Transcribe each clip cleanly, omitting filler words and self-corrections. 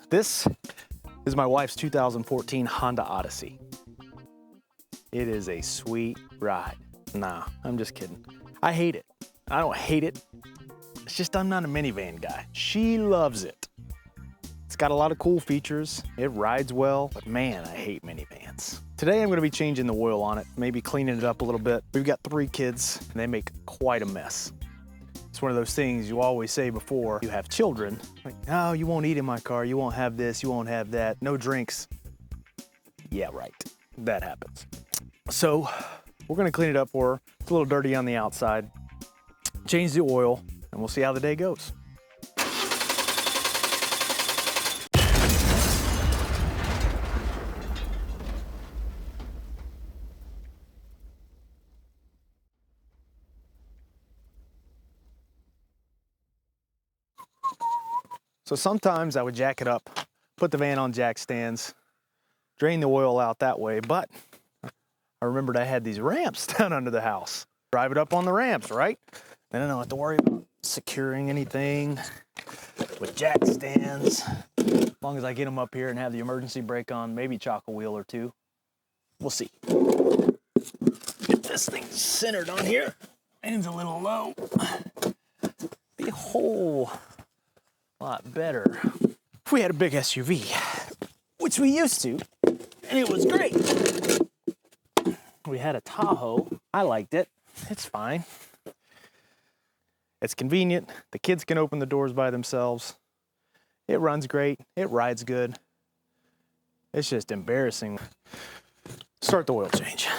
This is my wife's 2014 Honda Odyssey. It is a sweet ride. Nah, I'm just kidding. I hate it. I don't hate it. It's just I'm not a minivan guy. She loves it. It's got a lot of cool features. It rides well, but man, I hate minivans. Today I'm gonna be changing the oil on it, maybe cleaning it up a little bit. We've got 3 kids and they make quite a mess. It's one of those things you always say before you have children, like, oh, you won't eat in my car, you won't have this, you won't have that, no drinks. Yeah, right, that happens. So we're gonna clean it up for her. It's a little dirty on the outside. Change the oil and we'll see how the day goes. So sometimes I would jack it up, put the van on jack stands, drain the oil out that way, but I remembered I had these ramps down under the house. Drive it up on the ramps, right? Then I don't have to worry about securing anything with jack stands. As long as I get them up here and have the emergency brake on, maybe chock a wheel or two. We'll see. Get this thing centered on here. It's a little low. Be a whole lot better if we had a big SUV, which we used to, and it was great. We had a Tahoe. I liked it. It's fine. It's convenient. The kids can open the doors by themselves. It runs great. It rides good. It's just embarrassing. Start the oil change.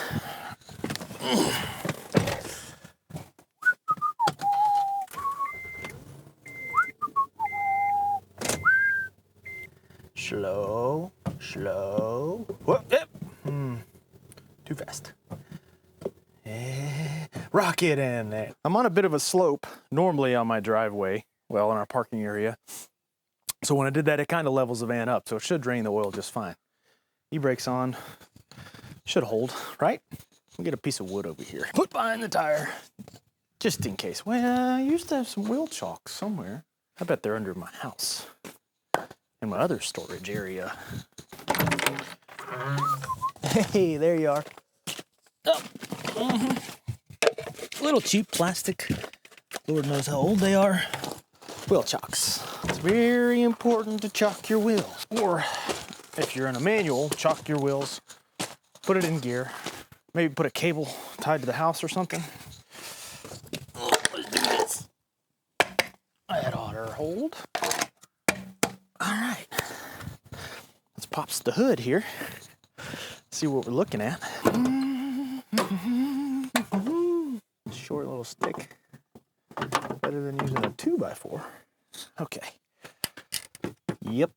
Slow, slow. Whoop, yep. Too fast. Rock it in there. I'm on a bit of a slope normally on my driveway, well, in our parking area. So when I did that, it kind of levels the van up, so it should drain the oil just fine. E-brake's on. Should hold, right? We'll get a piece of wood over here. Put behind the tire, just in case. Well, I used to have some wheel chocks somewhere. I bet they're under my house. In my other storage area. Hey, there you are. Oh, little cheap plastic. Lord knows how old they are. Wheel chocks. It's very important to chock your wheels. Or if you're in a manual, chock your wheels. Put it in gear. Maybe put a cable tied to the house or something. Let's do this. That ought to hold. All right, let's pop the hood here, see what we're looking at. Short little stick, better than using a 2x4. Okay, yep,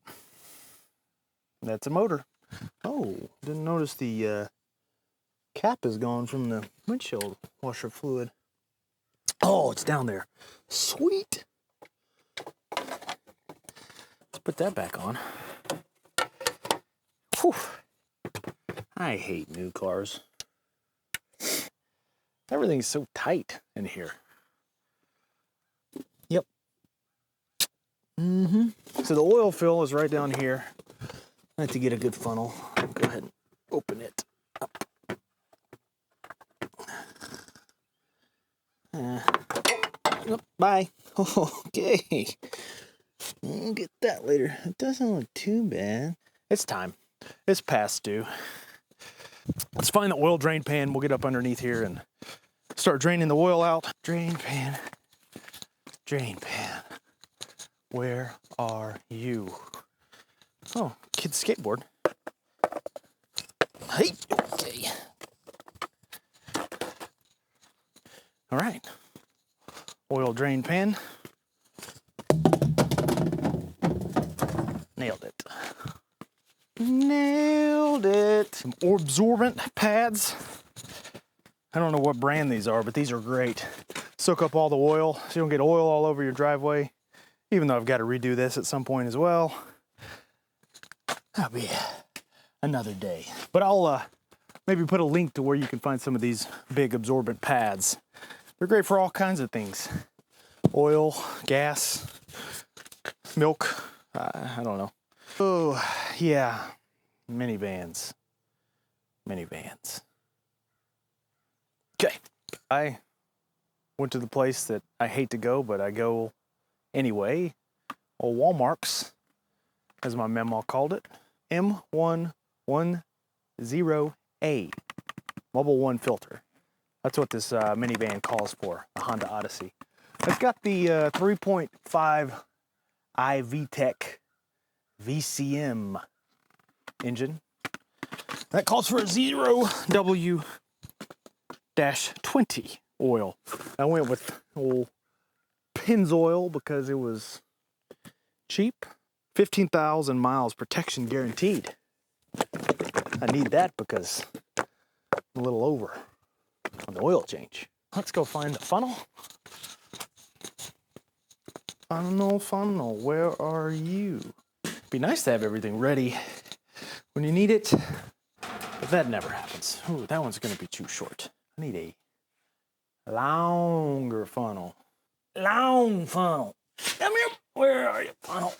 that's a motor. Oh, didn't notice the cap is gone from the windshield washer fluid. Oh, it's down there, sweet. Put that back on. Whew. I hate new cars. Everything's so tight in here. Yep. So the oil fill is right down here. I have to get a good funnel. Go ahead and open it up. Bye. Okay. We'll get that later. It doesn't look too bad. It's time. It's past due. Let's find the oil drain pan. We'll get up underneath here and start draining the oil out. Drain pan. Drain pan. Where are you? Oh, kid's skateboard. Hey, okay. All right. Oil drain pan. Nailed it. Nailed it. Some absorbent pads. I don't know what brand these are, but these are great. Soak up all the oil so you don't get oil all over your driveway. Even though I've got to redo this at some point as well. That'll be another day. But I'll maybe put a link to where you can find some of these big absorbent pads. They're great for all kinds of things. Oil, gas, milk. I don't know. Oh, yeah. Minivans. Minivans. Okay. I went to the place that I hate to go, but I go anyway. Old Walmart's, as my memo called it. M110A. Mobile One filter. That's what this minivan calls for, the Honda Odyssey. It's got the 3.5 VTEC VCM engine. That calls for a 0W-20 oil. I went with old Pennzoil because it was cheap. 15,000 miles protection guaranteed. I need that because I'm a little over on the oil change. Let's go find the funnel. Funnel, where are you? Be nice to have everything ready when you need it, but that never happens. Ooh, that one's gonna be too short. I need a longer funnel. Long funnel. Come here. Where are you, funnel?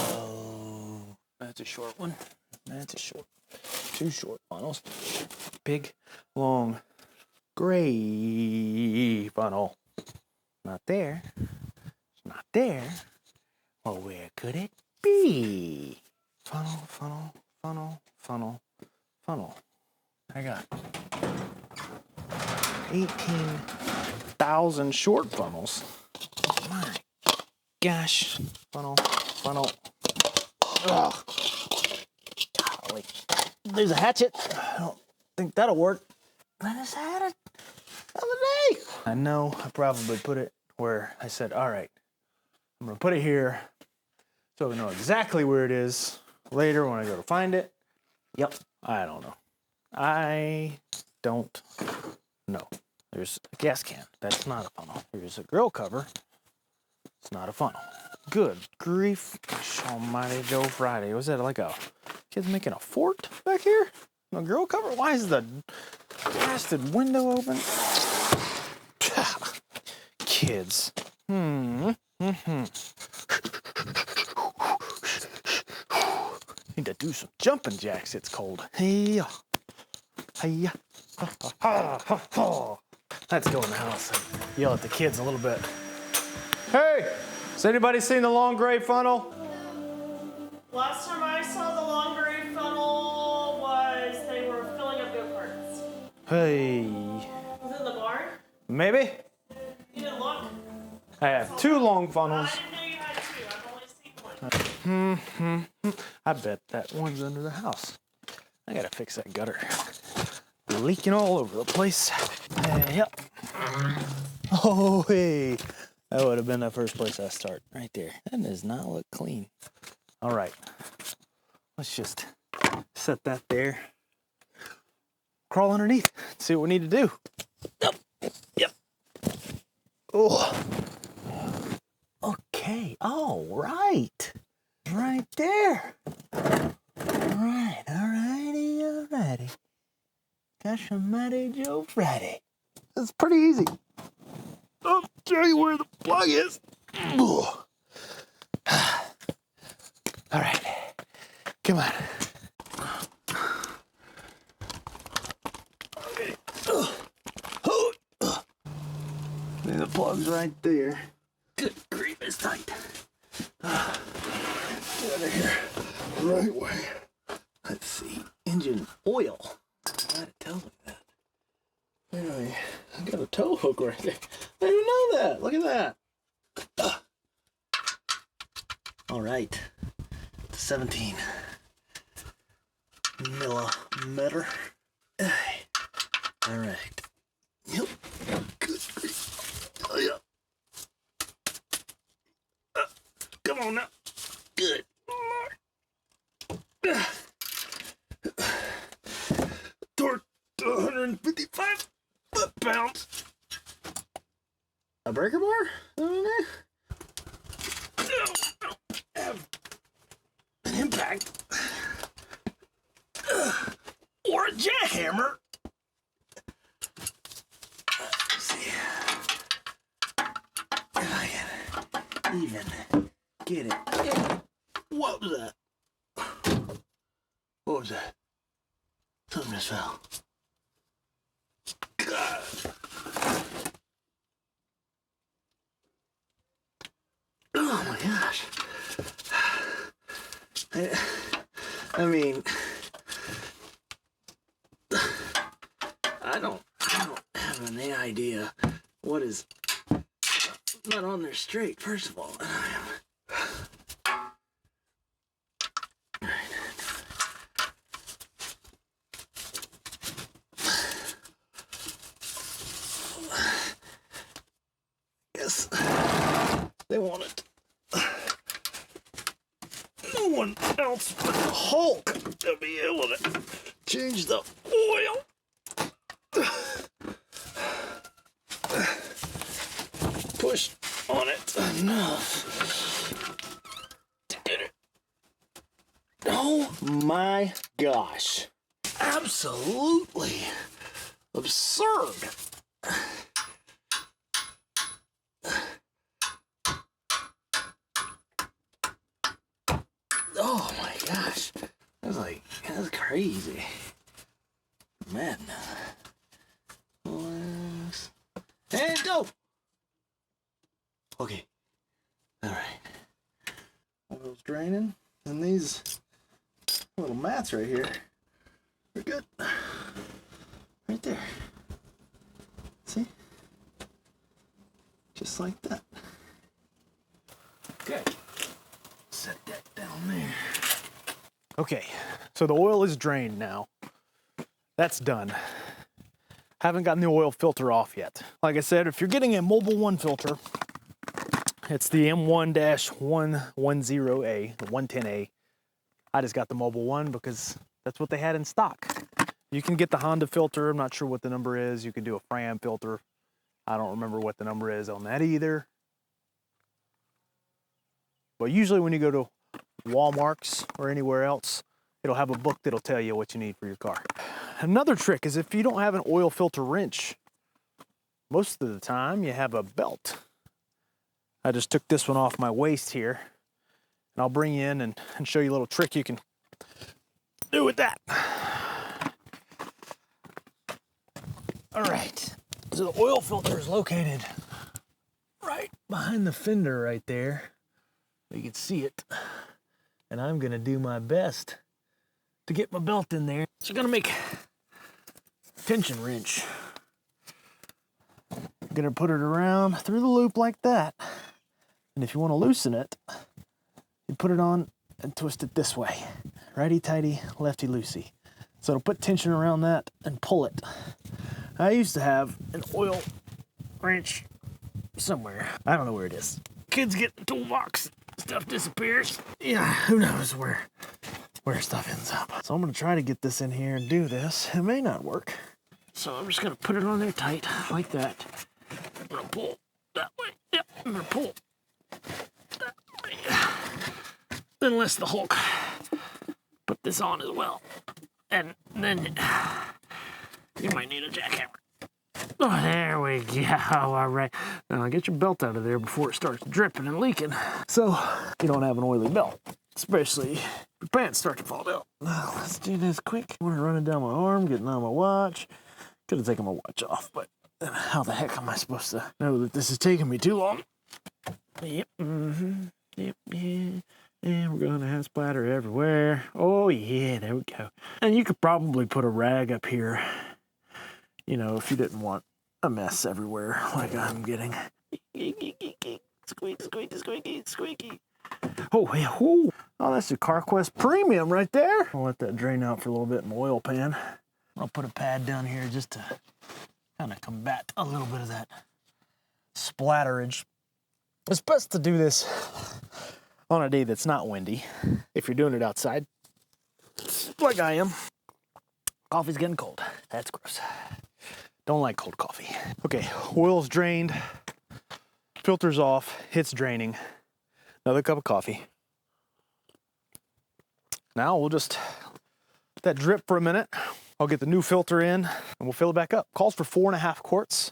Oh, that's a short one. That's a short. Two short funnels. Big, long, gray funnel. Not there. It's not there. Well, where could it be? Funnel, funnel, funnel, funnel, funnel. I got 18,000 short funnels. My gosh. Funnel, funnel. Ugh. Golly. There's a hatchet. I don't think that'll work. I just had it the other day. I know I probably put it where I said, all right, I'm gonna put it here so we know exactly where it is later when I go to find it. Yep, I don't know. I don't know. There's a gas can. That's not a funnel. There's a grill cover. It's not a funnel. Good grief. Almighty Joe Friday. Was that like a kid's making a fort back here? A grill cover? Why is the blasted window open? Kids. Need to do some jumping jacks. It's cold. Hey, hey, let's go in the house and yell at the kids a little bit. Hey, has anybody seen the long gray funnel? Last time I saw the long gray funnel was they were filling up go-karts. Hey. Was it in the barn? Maybe. You didn't look? I have two long funnels. I didn't know you had two. I've only seen one. I bet that one's under the house. I gotta fix that gutter. Leaking all over the place. Yep. Oh, hey. That would have been the first place I start, right there. That does not look clean. All right. Let's just set that there. Crawl underneath. See what we need to do. Yep. Yep. Oh. Okay. All right. Right there. All right. All righty. All righty. Gosh almighty Joe Friday. That's pretty easy. I'll tell you where the plug is. All right. Come on. Okay. And the plug's right there. Good grief, it's tight. Get out of here. Right way. Let's see. Engine oil. I gotta tell me that. Anyway, I got a tow hook right there. I didn't even know that. Look at that. All right. 17 millimeter. All right. Yep. Good grief. Oh, yeah. Come on now. Good. Torque to 155 foot-pounds. A breaker bar? Have an impact. Or a jackhammer. Let's see. If I can even get it. What was that? What was that? Something just fell. God. Oh my gosh. I mean, I don't have any idea what is not on there straight, first of all. Yes, they wanted no one else but the Hulk to be able to change the oil. Push on it enough to get it. Oh my gosh. Absolutely absurd. Oh my gosh. That's crazy. Man. And go! Okay. Alright. Oil's draining. And these little mats right here are good. Right there. See? Just like that. Okay. Set that down there. Okay, so the oil is drained now. That's done. Haven't gotten the oil filter off yet. Like I said, if you're getting a Mobil 1 filter, it's the M1-110A, the 110A. I just got the Mobil 1 because that's what they had in stock. You can get the Honda filter. I'm not sure what the number is. You can do a Fram filter. I don't remember what the number is on that either. But usually when you go to Walmart's or anywhere else, it'll have a book that'll tell you what you need for your car. Another trick is if you don't have an oil filter wrench, most of the time you have a belt. I just took this one off my waist here, and I'll bring you in and show you a little trick you can do with that. All right, so the oil filter is located right behind the fender right there. You can see it. And I'm gonna do my best to get my belt in there. So I'm gonna make a tension wrench. I'm gonna put it around through the loop like that. And if you wanna loosen it, you put it on and twist it this way. Righty-tighty, lefty-loosey. So it'll put tension around that and pull it. I used to have an oil wrench somewhere. I don't know where it is. Kids get the toolbox. Stuff disappears. Yeah, who knows where stuff ends up. So I'm gonna try to get this in here and do this. It may not work. So I'm just gonna put it on there tight, like that. I'm gonna pull that way. Yep, I'm gonna pull that way. Unless the Hulk put this on as well. And then you might need a jackhammer. Oh, there we go. All right. Now get your belt out of there before it starts dripping and leaking. So you don't have an oily belt, especially if your pants start to fall down. Now let's do this quick. I'm running down my arm, getting on my watch. Could have taken my watch off, but how the heck am I supposed to know that this is taking me too long? Yep. Yep. Yeah. And we're gonna have splatter everywhere. Oh yeah, there we go. And you could probably put a rag up here, you know, if you didn't want a mess everywhere like I'm getting. Squeaky, squeaky, squeaky, squeaky. Oh, yeah. Oh, that's a CarQuest Premium right there. I'll let that drain out for a little bit in the oil pan. I'll put a pad down here just to kind of combat a little bit of that splatterage. It's best to do this on a day that's not windy, if you're doing it outside, like I am. Coffee's getting cold. That's gross. Don't like cold coffee. Okay, oil's drained, filter's off, it's draining. Another cup of coffee. Now we'll just let that drip for a minute. I'll get the new filter in and we'll fill it back up. Calls for 4.5 quarts.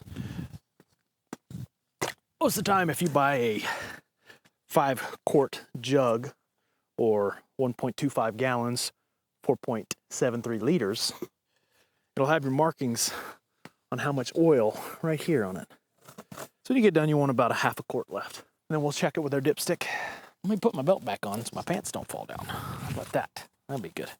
Most of the time, if you buy a 5-quart jug, or 1.25 gallons, 4.73 liters, it'll have your markings on how much oil right here on it. So when you get done, you want about a half a quart left. And then we'll check it with our dipstick. Let me put my belt back on so my pants don't fall down. How about that? That'd be good.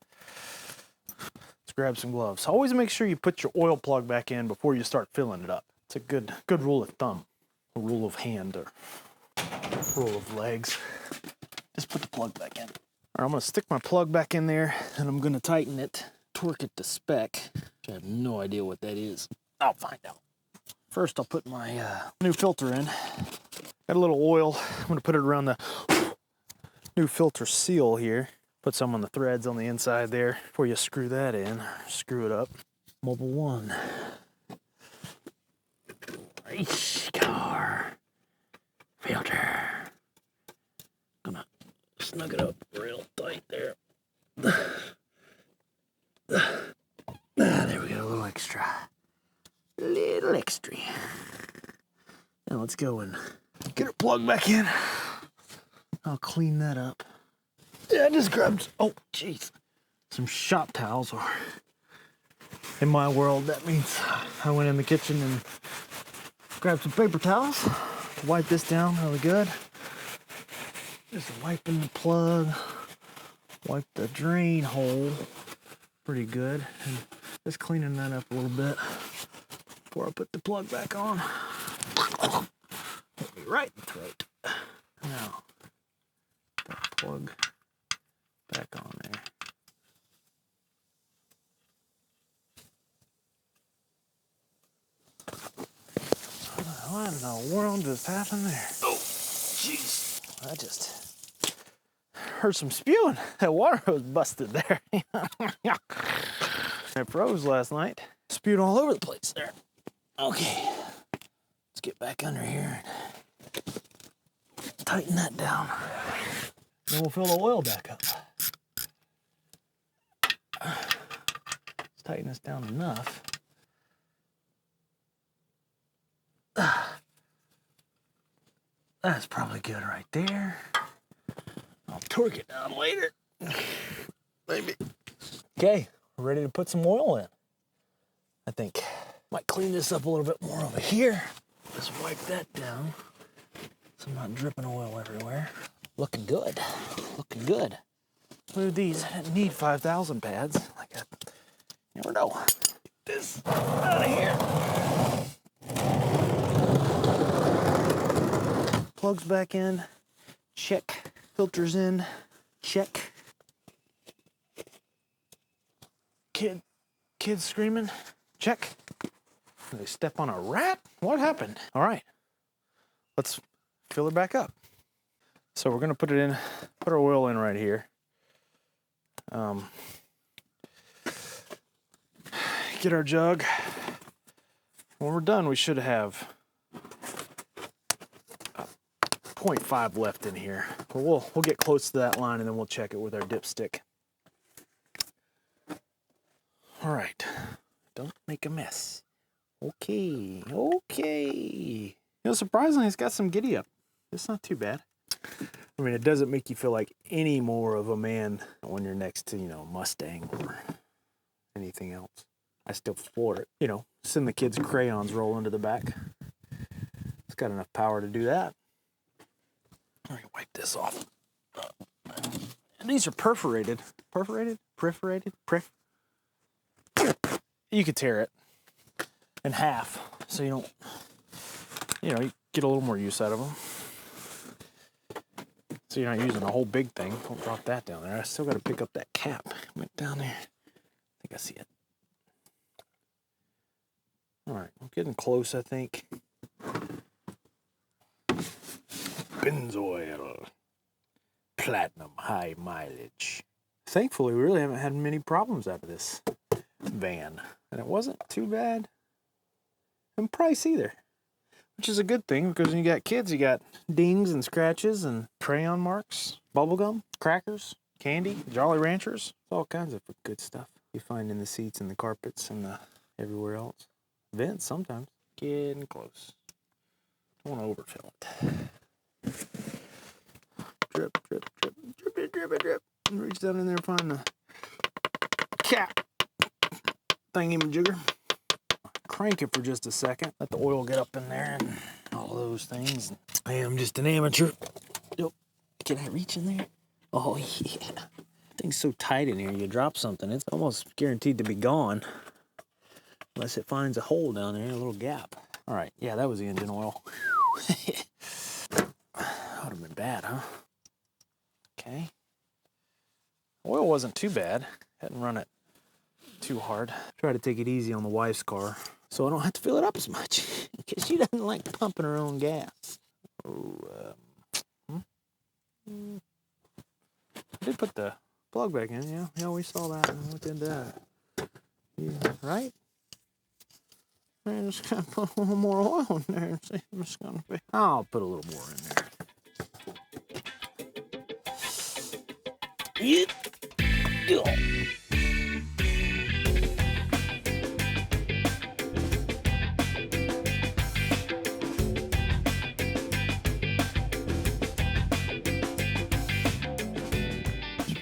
Let's grab some gloves. Always make sure you put your oil plug back in before you start filling it up. It's a good rule of thumb, a rule of hand, or rule of legs. Just put the plug back in. All right, I'm gonna stick my plug back in there, and I'm gonna tighten it, torque it to spec. I have no idea what that is. I'll find out. First, I'll put my new filter in. Got a little oil. I'm gonna put it around the new filter seal here. Put some on the threads on the inside there before you screw that in. Screw it up. Mobile 1. Race car filter. Gonna snug it up real tight there. There we go, a little extra. Little extra. Now let's go and get our plug back in. I'll clean that up. Yeah, I just grabbed, oh jeez, some shop towels, or in my world that means I went in the kitchen and grabbed some paper towels. Wipe this down really good. Just wiping the plug, wipe the drain hole pretty good, and just cleaning that up a little bit before I put the plug back on. Hit me right in the throat. Now, that plug back on there. What in the world just happened there? Oh, jeez. I just heard some spewing. That water was busted there. It froze last night. Spewed all over the place there. Okay. Let's get back under here and tighten that down. Then we'll fill the oil back up. Let's tighten this down enough. That's probably good right there. I'll torque it down later. Maybe. Okay, we're ready to put some oil in. I think might clean this up a little bit more over here. Just wipe that down so I'm not dripping oil everywhere. Looking good. Looking good. Move these. I didn't need 5,000 pads. Like that. You never know. Get this out of here. Plugs back in. Check. Filters in. Check. Kids screaming. Check. Did they step on a rat? What happened? All right. Let's fill it back up. So we're gonna put our oil in right here. Get our jug. When we're done, we should have 0.5 left in here. But we'll get close to that line and then we'll check it with our dipstick. All right. Don't make a mess. Okay. You know, surprisingly, it's got some giddy up. It's not too bad. I mean, it doesn't make you feel like any more of a man when you're next to, a Mustang or anything else. I still floor it. Send the kids' crayons roll into the back. It's got enough power to do that. All right, wipe this off. And these are perforated. Perforated? You could tear it in half so you don't, you get a little more use out of them. So you're not using the whole big thing. Don't drop that down there. I still got to pick up that cap. Went down there. I think I see it. All right, I'm getting close, I think. Benzoil. Platinum high mileage. Thankfully, we really haven't had many problems out of this van. And it wasn't too bad in price either. Which is a good thing, because when you got kids, you got dings and scratches and crayon marks, bubblegum, crackers, candy, Jolly Ranchers, all kinds of good stuff you find in the seats and the carpets and everywhere else. Vents sometimes. Getting close. Don't want to overfill it. drip, drip, drip, drip it, drip it, drip. And reach down in there and find the cap thingy-majigger. Crank it for just a second. Let the oil get up in there and all those things. I am just an amateur. Yep. Can I reach in there? Oh, yeah. Thing's so tight in here, you drop something, it's almost guaranteed to be gone. Unless it finds a hole down there, a little gap. All right, yeah, that was the engine oil. That would have been bad, huh? Okay. Oil wasn't too bad. Hadn't run it too hard. Try to take it easy on the wife's car so I don't have to fill it up as much because she doesn't like pumping her own gas. Oh, I did put the plug back in, yeah. Yeah, we saw that. We did that. Yeah, right? I'm just gonna put a little more oil in there and see. I'm just gonna be. I'll put a little more in there. Yep.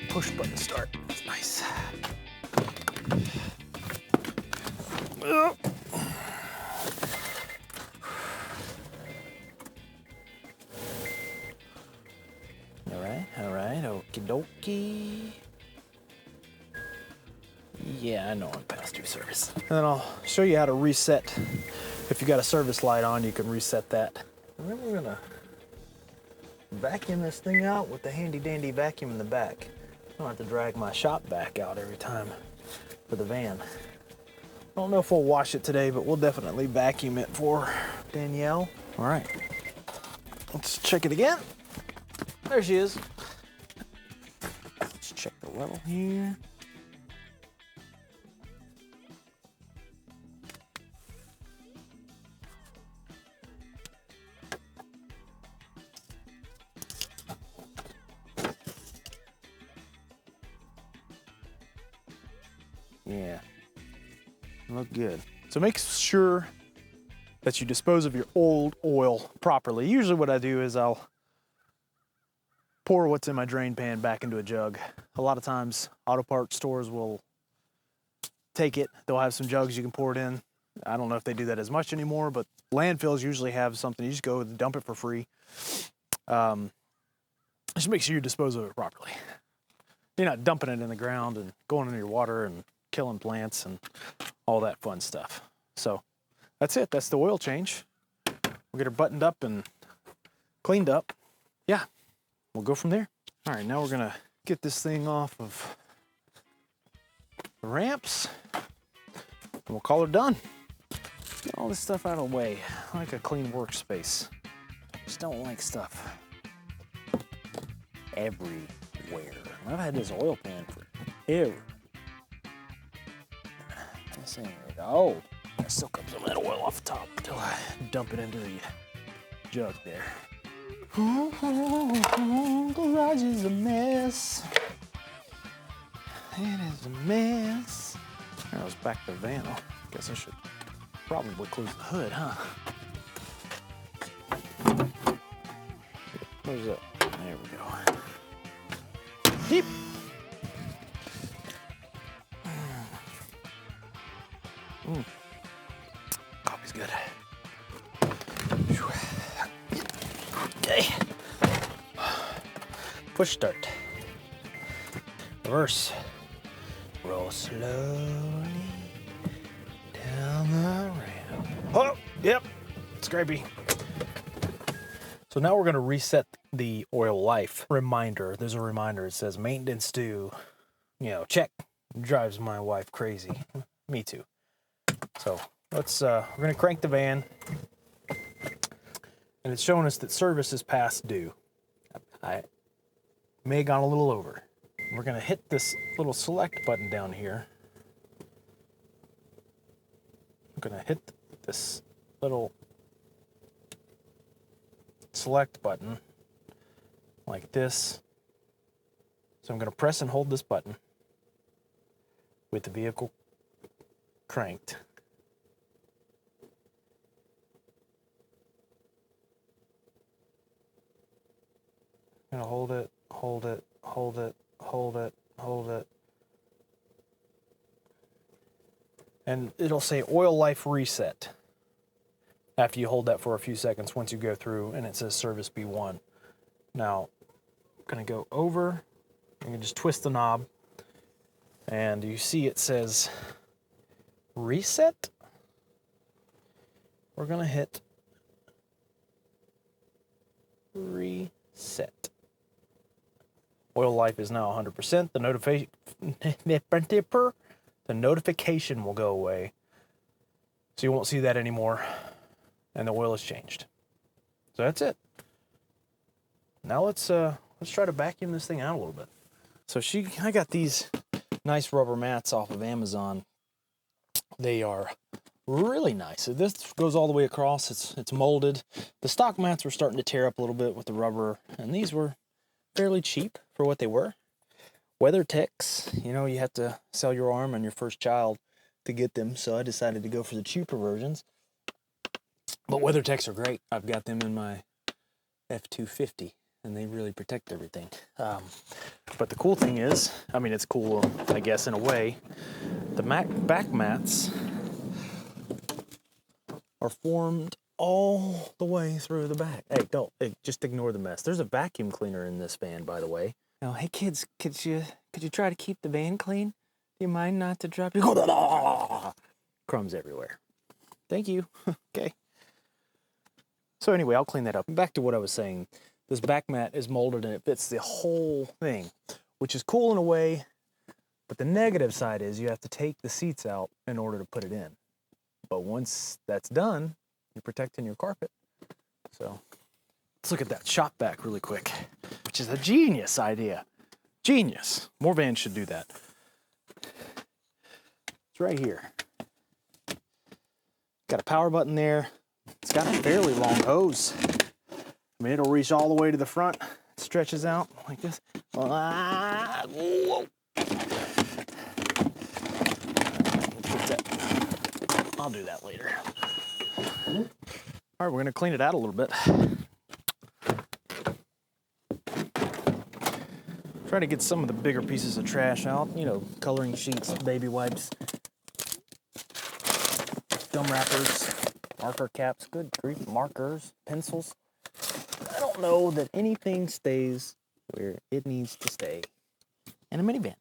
Push button start. That's nice. Oh. All right, okie dokie. Yeah, I know I'm past due service. And then I'll show you how to reset. If you got a service light on, you can reset that. And then we're gonna vacuum this thing out with the handy dandy vacuum in the back. I don't have to drag my shop vac out every time for the van. I don't know if we'll wash it today, but we'll definitely vacuum it for Danielle. All right, let's check it again. There she is. Let's check the level here. Yeah, look good. So make sure that you dispose of your old oil properly. Usually what I do is I'll pour what's in my drain pan back into a jug. A lot of times auto parts stores will take it. They'll have some jugs you can pour it in. I don't know if they do that as much anymore, but landfills usually have something. You just go and dump it for free. Just make sure you dispose of it properly. You're not dumping it in the ground and going into your water and killing plants and all that fun stuff. So that's it. That's the oil change. We'll get her buttoned up and cleaned up. Yeah, we'll go from there. All right, now we're gonna get this thing off of the ramps and we'll call her done. Get all this stuff out of the way. I like a clean workspace. Just don't like stuff everywhere. I've had this oil pan forever. This ain't it. Oh, I still got some of that oil off the top until I dump it into the jug there. Garage is a mess. It is a mess. I was back to the van. I guess I should probably close the hood, huh? Close it. There we go. Deep. Coffee's good. Okay. Push start. Reverse. Roll slowly down the ramp. Oh, yep. Scrapey. So now we're going to reset the oil life. Reminder. There's a reminder. It says maintenance due. Check. Drives my wife crazy. Me too. So we're going to crank the van. And it's showing us that service is past due. I may have gone a little over. We're going to hit this little select button down here. I'm going to hit this little select button like this. So I'm going to press and hold this button with the vehicle cranked. Gonna hold it, hold it, hold it, hold it, hold it. And it'll say oil life reset after you hold that for a few seconds once you go through, and it says service B1. Now, I'm gonna go over, I'm gonna just twist the knob, and you see it says reset. We're gonna hit reset. Oil life is now 100%. The notification will go away, so you won't see that anymore, and the oil has changed. So that's it. Now let's try to vacuum this thing out a little bit. So I got these nice rubber mats off of Amazon. They are really nice. So this goes all the way across. It's molded. The stock mats were starting to tear up a little bit with the rubber, and these were fairly cheap for what they were. WeatherTechs, you know, you have to sell your arm on your first child to get them, so I decided to go for the cheaper versions. But WeatherTechs are great. I've got them in my F-250, and they really protect everything. But the cool thing is, I mean, it's cool, I guess, in a way, the back mats are formed all the way through the back. Hey, just ignore the mess. There's a vacuum cleaner in this van, by the way. Now, hey kids, could you try to keep the van clean? Do you mind not to drop your crumbs everywhere? Thank you. Okay. So anyway, I'll clean that up. Back to what I was saying. This back mat is molded and it fits the whole thing, which is cool in a way, but the negative side is you have to take the seats out in order to put it in. But once that's done, you're protecting your carpet. So let's look at that shop vac really quick, which is a genius idea. Genius. More vans should do that. It's right here. Got a power button there. It's got a fairly long hose. I mean, it'll reach all the way to the front. It stretches out like this. Whoa. I'll do that later. All right, we're going to clean it out a little bit. Try to get some of the bigger pieces of trash out. You know, coloring sheets, baby wipes, gum wrappers, marker caps, good grief, markers, pencils. I don't know that anything stays where it needs to stay in a minivan.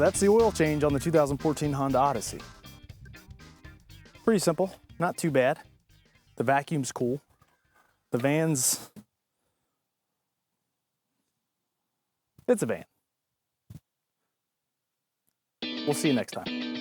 that's the oil change on the 2014 Honda Odyssey. Pretty simple, not too bad. The vacuum's cool. The van's, it's a van. We'll see you next time.